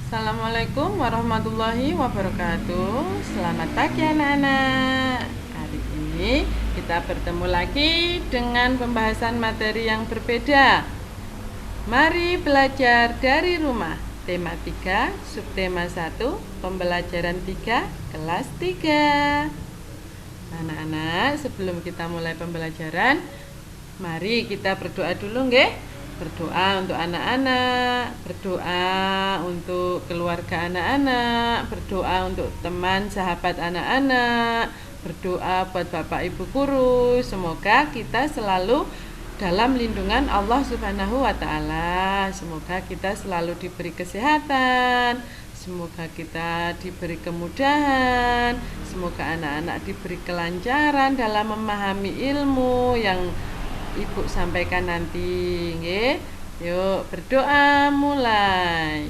Assalamualaikum warahmatullahi wabarakatuh. Selamat pagi anak-anak. Hari ini kita bertemu lagi dengan pembahasan materi yang berbeda. Mari belajar dari rumah. Tema 3, subtema 1, pembelajaran 3, kelas 3. Anak-anak, sebelum kita mulai pembelajaran, mari kita berdoa dulu nggih. Berdoa untuk anak-anak, berdoa untuk keluarga anak-anak, berdoa untuk teman sahabat anak-anak, berdoa buat Bapak Ibu guru. Semoga kita selalu dalam lindungan Allah Subhanahu wa taala. Semoga kita selalu diberi kesehatan, semoga kita diberi kemudahan, semoga anak-anak diberi kelancaran dalam memahami ilmu yang Ibu sampaikan nanti, nggih. Yuk, berdoa mulai.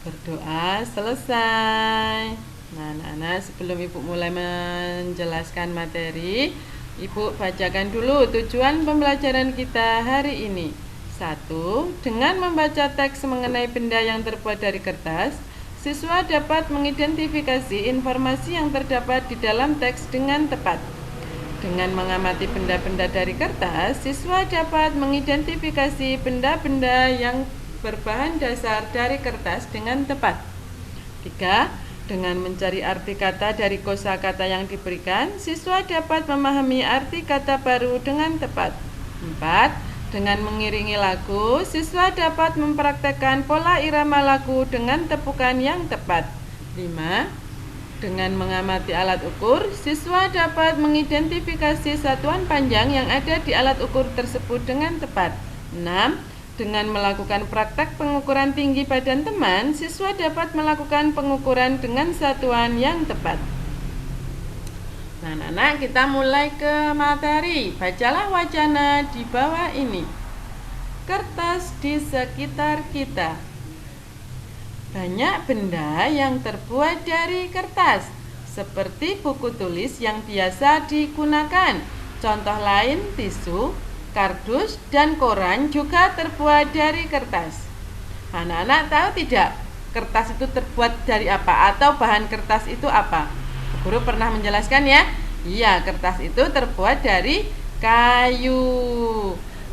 Berdoa selesai. Nah, anak-anak, sebelum Ibu mulai menjelaskan materi, Ibu bacakan dulu tujuan pembelajaran kita hari ini. 1. Dengan membaca teks mengenai benda yang terbuat dari kertas, siswa dapat mengidentifikasi informasi yang terdapat di dalam teks dengan tepat. Dengan mengamati benda-benda dari kertas, siswa dapat mengidentifikasi benda-benda yang berbahan dasar dari kertas dengan tepat. 3. Dengan mencari arti kata dari kosakata yang diberikan, siswa dapat memahami arti kata baru dengan tepat. 4. Dengan mengiringi lagu, siswa dapat mempraktekkan pola irama lagu dengan tepukan yang tepat. 5. Dengan mengamati alat ukur, siswa dapat mengidentifikasi satuan panjang yang ada di alat ukur tersebut dengan tepat. 6. Dengan melakukan praktek pengukuran tinggi badan teman, siswa dapat melakukan pengukuran dengan satuan yang tepat. Nah, anak-anak, kita mulai ke materi. Bacalah wacana di bawah ini. Kertas di sekitar kita. Banyak benda yang terbuat dari kertas, seperti buku tulis yang biasa digunakan. Contoh lain, tisu, kardus, dan koran juga terbuat dari kertas. Anak-anak tahu tidak, kertas itu terbuat dari apa atau bahan kertas itu apa? Guru pernah menjelaskan ya? Iya, kertas itu terbuat dari kayu.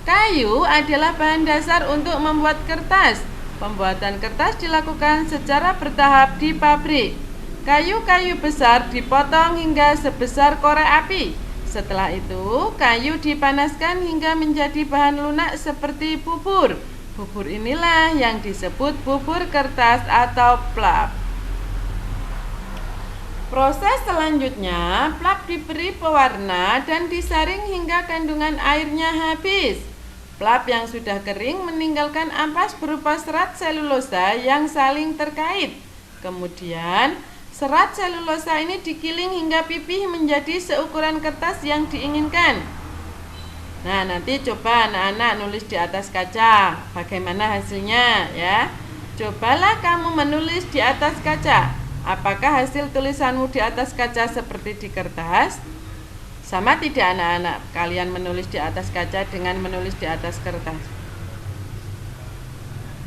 Kayu adalah bahan dasar untuk membuat kertas. Pembuatan kertas dilakukan secara bertahap di pabrik. Kayu-kayu besar dipotong hingga sebesar korek api. Setelah itu, kayu dipanaskan hingga menjadi bahan lunak seperti bubur. Bubur inilah yang disebut bubur kertas atau pulp. Proses selanjutnya, pulp diberi pewarna dan disaring hingga kandungan airnya habis. Pulp yang sudah kering meninggalkan ampas berupa serat selulosa yang saling terkait. Kemudian, serat selulosa ini digiling hingga pipih menjadi seukuran kertas yang diinginkan. Nah, nanti coba anak-anak nulis di atas kaca. Bagaimana hasilnya ya? Cobalah kamu menulis di atas kaca. Apakah hasil tulisanmu di atas kaca seperti di kertas? Sama tidak anak-anak kalian menulis di atas kaca dengan menulis di atas kertas?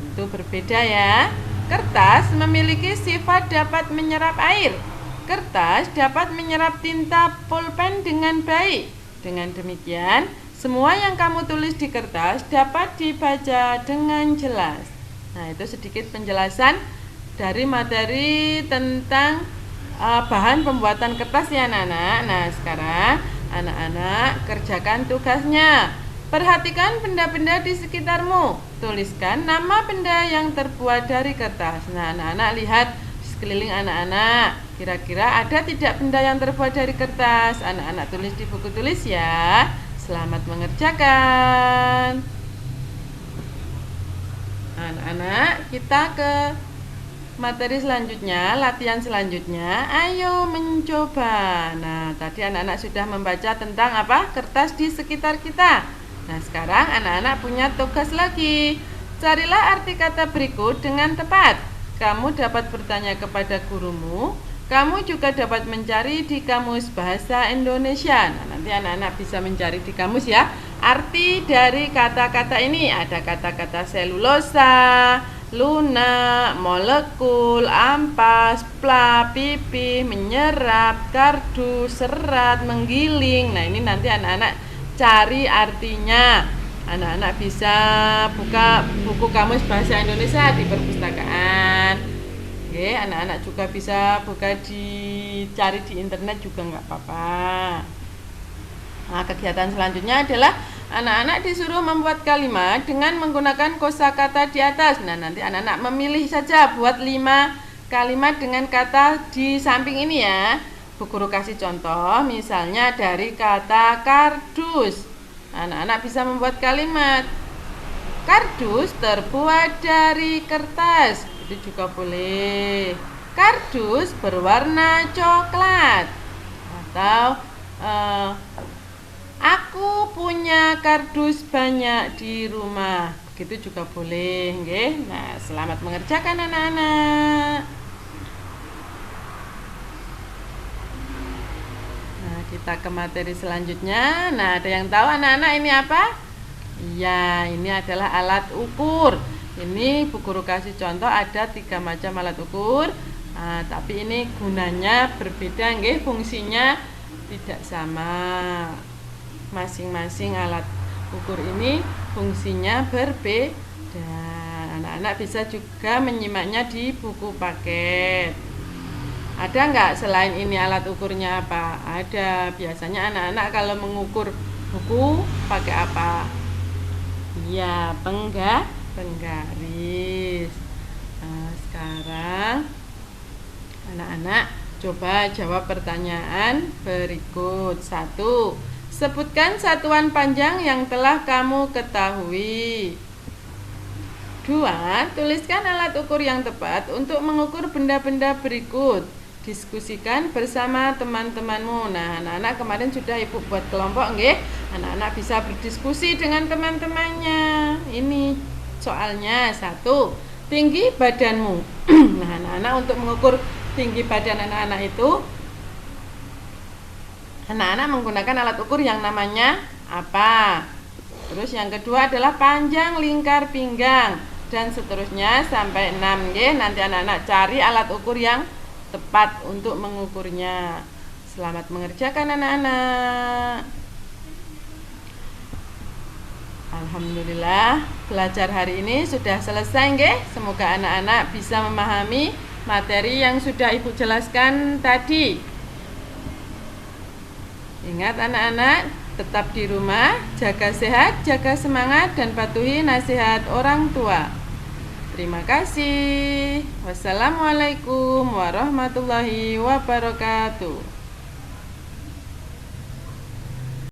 Itu berbeda ya. Kertas memiliki sifat dapat menyerap air. Kertas dapat menyerap tinta pulpen dengan baik. Dengan demikian, semua yang kamu tulis di kertas dapat dibaca dengan jelas. Nah, itu sedikit penjelasan dari materi tentang bahan pembuatan kertas ya anak-anak. Nah, sekarang anak-anak kerjakan tugasnya. Perhatikan benda-benda di sekitarmu. Tuliskan nama benda yang terbuat dari kertas. Nah, anak-anak lihat di sekeliling anak-anak. Kira-kira ada tidak benda yang terbuat dari kertas? Anak-anak tulis di buku tulis ya. Selamat mengerjakan. Anak-anak, kita ke materi selanjutnya, latihan selanjutnya. Ayo mencoba. Nah, tadi anak-anak sudah membaca tentang apa? Kertas di sekitar kita. Nah, sekarang anak-anak punya tugas lagi. Carilah arti kata berikut dengan tepat. Kamu dapat bertanya kepada gurumu, Kamu juga dapat mencari di Kamus Bahasa Indonesia. Nah, nanti anak-anak bisa mencari di kamus ya. Arti dari kata-kata ini ada kata-kata selulosa, lunak, molekul, ampas, plak, pipih, menyerap, kardus, serat, menggiling. Nah, ini nanti anak-anak cari artinya. Anak-anak bisa buka buku Kamus Bahasa Indonesia di perpustakaan. Oke, anak-anak juga bisa cari di internet juga nggak apa-apa. Nah, kegiatan selanjutnya adalah anak-anak disuruh membuat kalimat dengan menggunakan kosakata di atas. Nah, nanti anak-anak memilih saja buat 5 kalimat dengan kata di samping ini ya. Bu Guru kasih contoh, misalnya dari kata kardus. Anak-anak bisa membuat kalimat. Kardus terbuat dari kertas. Itu juga boleh. Kardus berwarna coklat. Atau aku punya kardus banyak di rumah. Begitu juga boleh, nggih. Nah, selamat mengerjakan anak-anak. Nah, kita ke materi selanjutnya. Nah, ada yang tahu anak-anak ini apa? Iya, ini adalah alat ukur. Ini Bu Guru kasih contoh ada 3 macam alat ukur. Nah, tapi ini gunanya berbeda, nggih, fungsinya tidak sama. Masing-masing alat ukur ini fungsinya berbeda. Anak-anak bisa juga menyimaknya di buku paket. Ada nggak selain ini alat ukurnya apa? Ada. Biasanya anak-anak kalau mengukur buku pakai apa? Iya, penggaris. Nah, sekarang anak-anak coba jawab pertanyaan berikut. 1. Sebutkan satuan panjang yang telah kamu ketahui. 2. Tuliskan alat ukur yang tepat untuk mengukur benda-benda berikut. Diskusikan bersama teman-temanmu. Nah, anak-anak kemarin sudah Ibu buat kelompok, nggih. Anak-anak bisa berdiskusi dengan teman-temannya. Ini soalnya. 1. Tinggi badanmu. Nah, anak-anak untuk mengukur tinggi badan anak-anak itu, anak-anak menggunakan alat ukur yang namanya apa? Terus yang kedua adalah panjang lingkar pinggang dan seterusnya sampai 6, nggih. Nanti anak-anak cari alat ukur yang tepat untuk mengukurnya. Selamat mengerjakan anak-anak. Alhamdulillah, belajar hari ini sudah selesai, nggih. Semoga anak-anak bisa memahami materi yang sudah Ibu jelaskan tadi. Ingat anak-anak, tetap di rumah, jaga sehat, jaga semangat, dan patuhi nasihat orang tua. Terima kasih. Wassalamualaikum warahmatullahi wabarakatuh.